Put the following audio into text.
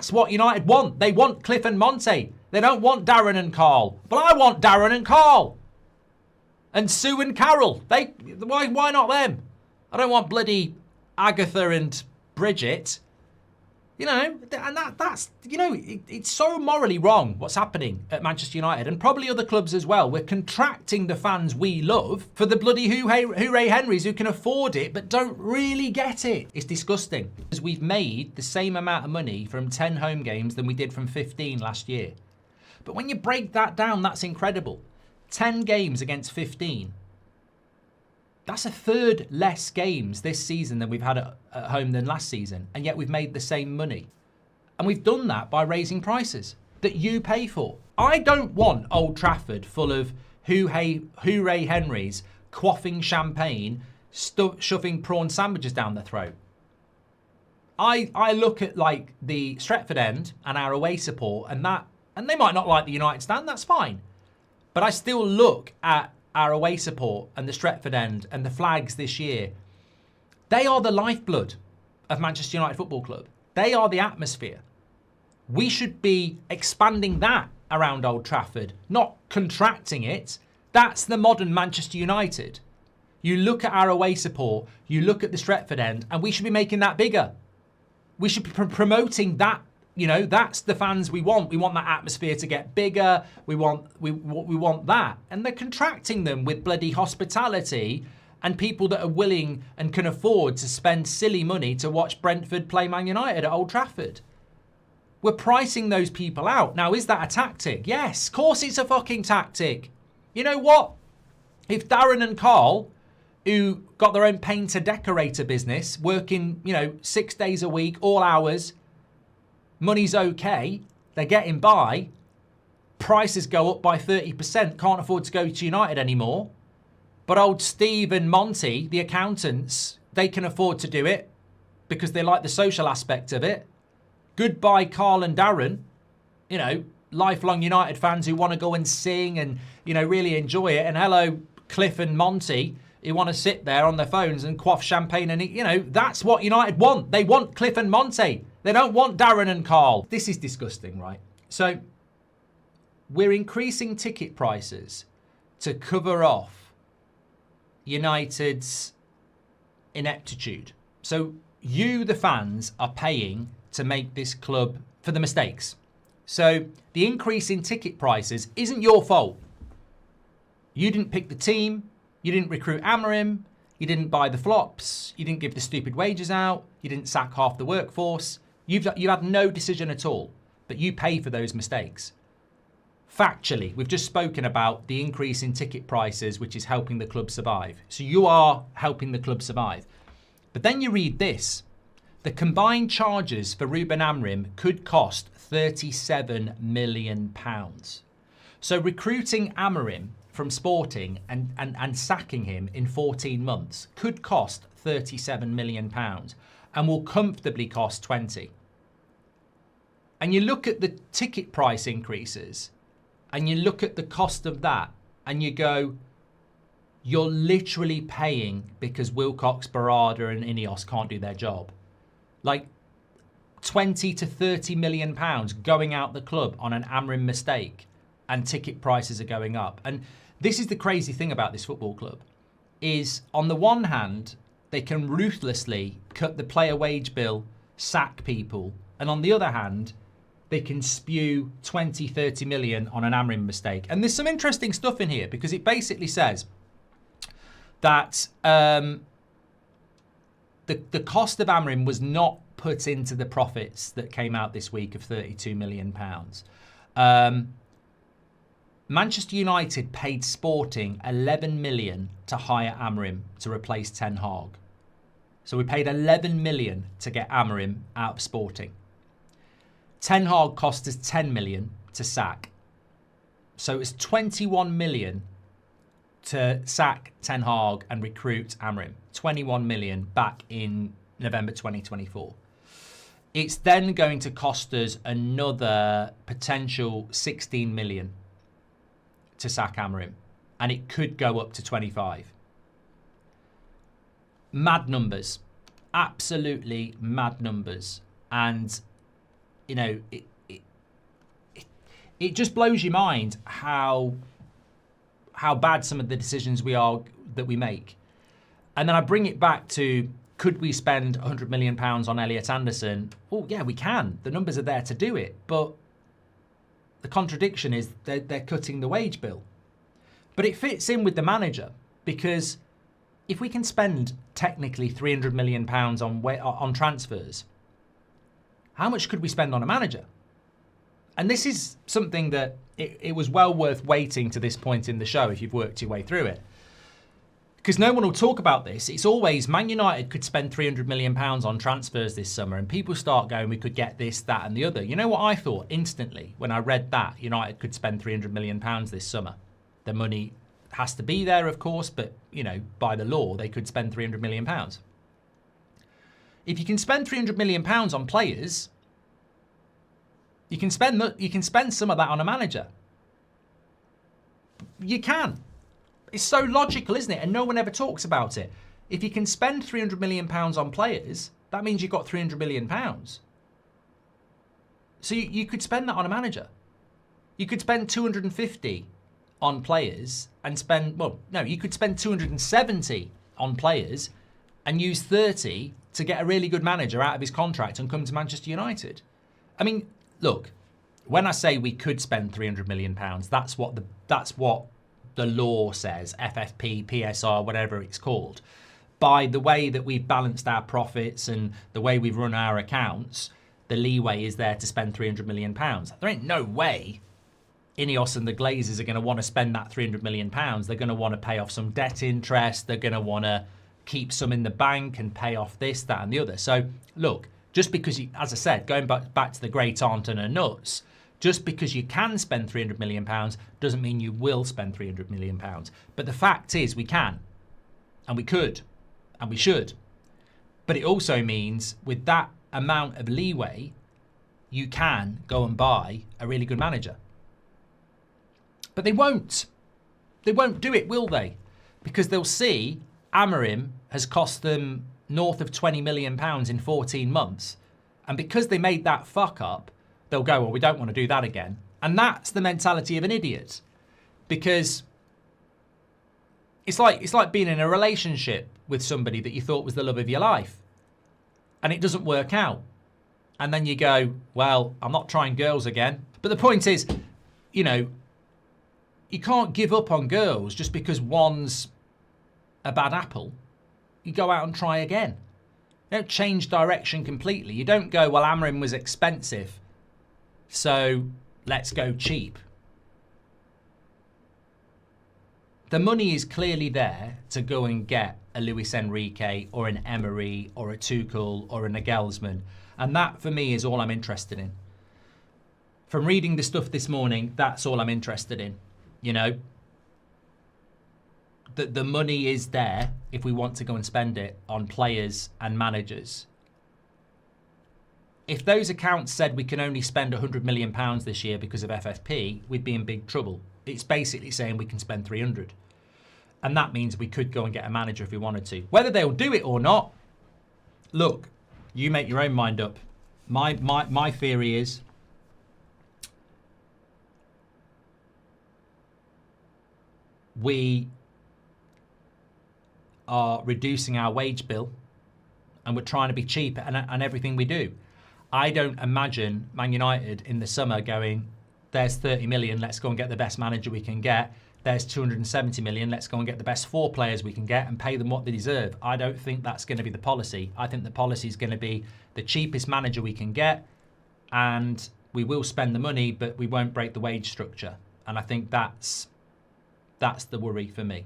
That's what United want. They want Cliff and Monty. They don't want Darren and Carl. But I want Darren and Carl. And Sue and Carol. Why not them? I don't want bloody Agatha and Bridget. You know, and that's, you know, it's so morally wrong what's happening at Manchester United and probably other clubs as well. We're contracting the fans we love for the bloody hooray Henrys who can afford it but don't really get it. It's disgusting. Because we've made the same amount of money from 10 home games than we did from 15 last year. But when you break that down, that's incredible. 10 games against 15. That's a third less games this season than we've had at home than last season. And yet we've made the same money. And we've done that by raising prices that you pay for. I don't want Old Trafford full of hooray Henrys quaffing champagne, shoving prawn sandwiches down their throat. I look at like the Stretford end and our away support and they might not like the United stand, that's fine. But I still look at our away support and the Stretford end and the flags this year. They are the lifeblood of Manchester United Football Club. They are the atmosphere. We should be expanding that around Old Trafford, not contracting it. That's the modern Manchester United. You look at our away support, you look at the Stretford end, and we should be making that bigger. We should be promoting that. You know, that's the fans we want. We want that atmosphere to get bigger. We want that. And they're contracting them with bloody hospitality and people that are willing and can afford to spend silly money to watch Brentford play Man United at Old Trafford. We're pricing those people out. Now, is that a tactic? Yes, of course it's a fucking tactic. You know what? If Darren and Carl, who got their own painter decorator business, working, 6 days a week, all hours, money's okay, they're getting by, prices go up by 30%, can't afford to go to United anymore. But old Steve and Monty, the accountants, they can afford to do it because they like the social aspect of it. Goodbye, Carl and Darren, lifelong United fans who want to go and sing and, really enjoy it. And hello, Cliff and Monty, who want to sit there on their phones and quaff champagne and eat, that's what United want. They want Cliff and Monty. They don't want Darren and Carl. This is disgusting, right? So we're increasing ticket prices to cover off United's ineptitude. So you, the fans, are paying to make this club for the mistakes. So the increase in ticket prices isn't your fault. You didn't pick the team. You didn't recruit Amorim. You didn't buy the flops. You didn't give the stupid wages out. You didn't sack half the workforce. You had no decision at all, but you pay for those mistakes. Factually, we've just spoken about the increase in ticket prices, which is helping the club survive. So you are helping the club survive. But then you read this. The combined charges for Ruben Amorim could cost £37 million. So recruiting Amorim from Sporting and sacking him in 14 months could cost £37 million. And will comfortably cost 20. And you look at the ticket price increases and you look at the cost of that and you go, you're literally paying because Wilcox, Barada and Ineos can't do their job. Like 20 to 30 million pounds going out the club on an Amorim mistake and ticket prices are going up. And this is the crazy thing about this football club is on the one hand, they can ruthlessly cut the player wage bill, sack people. And on the other hand, they can spew 20, 30 million on an Amorim mistake. And there's some interesting stuff in here because it basically says that the cost of Amorim was not put into the profits that came out this week of £32 million. Manchester United paid Sporting 11 million to hire Amorim to replace Ten Hag. So we paid 11 million to get Amorim out of Sporting. Ten Hag cost us 10 million to sack. So it's 21 million to sack Ten Hag and recruit Amorim. 21 million back in November 2024. It's then going to cost us another potential 16 million to sack Amorim. And it could go up to 25. Mad numbers. Absolutely mad numbers. And you know, it just blows your mind how bad some of the decisions that we make. And then I bring it back to, could we spend £100 million on Elliot Anderson? Oh, yeah, we can. The numbers are there to do it. But the contradiction is they're cutting the wage bill. But it fits in with the manager, because if we can spend technically £300 million on transfers, how much could we spend on a manager? And this is something that it was well worth waiting to this point in the show if you've worked your way through it. Because no one will talk about this. It's always Man United could spend £300 million on transfers this summer, and people start going, we could get this, that and the other. You know what I thought instantly when I read that United could spend £300 million this summer? The money has to be there, of course, but, you know, by the law, they could spend £300 million. If you can spend £300 million on players, you can spend some of that on a manager. You can. It's so logical, isn't it? And no one ever talks about it. If you can spend £300 million on players, that means you've got £300 million. So you could spend that on a manager. You could spend 250 on players and spend, well, no, you could spend 270 on players and use 30 to get a really good manager out of his contract and come to Manchester United. I mean, look, when I say we could spend £300 million, that's what the law says, FFP, PSR, whatever it's called. By the way that we've balanced our profits and the way we've run our accounts, the leeway is there to spend £300 million. There ain't no way Ineos and the Glazers are going to want to spend that £300 million. They're going to want to pay off some debt interest. They're going to want to keep some in the bank and pay off this, that and the other. So, look, just because you, as I said, going back to the great aunt and her nuts, just because you can spend £300 million doesn't mean you will spend £300 million. But the fact is we can, and we could, and we should. But it also means with that amount of leeway, you can go and buy a really good manager. But they won't. They won't do it, will they? Because they'll see Amorim has cost them north of £20 million in 14 months. And because they made that fuck up, they'll go, well, we don't want to do that again. And that's the mentality of an idiot. Because it's like being in a relationship with somebody that you thought was the love of your life. And it doesn't work out. And then you go, well, I'm not trying girls again. But the point is, you know, you can't give up on girls just because one's a bad apple. You go out and try again. You don't change direction completely. You don't go, well, Amorim was expensive, so let's go cheap. The money is clearly there to go and get a Luis Enrique or an Emery or a Tuchel or a Nagelsmann. And that, for me, is all I'm interested in. From reading the stuff this morning, that's all I'm interested in. You know, the money is there if we want to go and spend it on players and managers. If those accounts said we can only spend £100 million this year because of FFP, we'd be in big trouble. It's basically saying we can spend 300. And that means we could go and get a manager if we wanted to. Whether they'll do it or not, look, you make your own mind up. My theory is we are reducing our wage bill and we're trying to be cheap and everything we do. I don't imagine Man United in the summer going, there's 30 million, let's go and get the best manager we can get. There's 270 million, let's go and get the best 4 players we can get and pay them what they deserve. I don't think that's going to be the policy. I think the policy is going to be the cheapest manager we can get, and we will spend the money, but we won't break the wage structure. And I think that's the worry for me.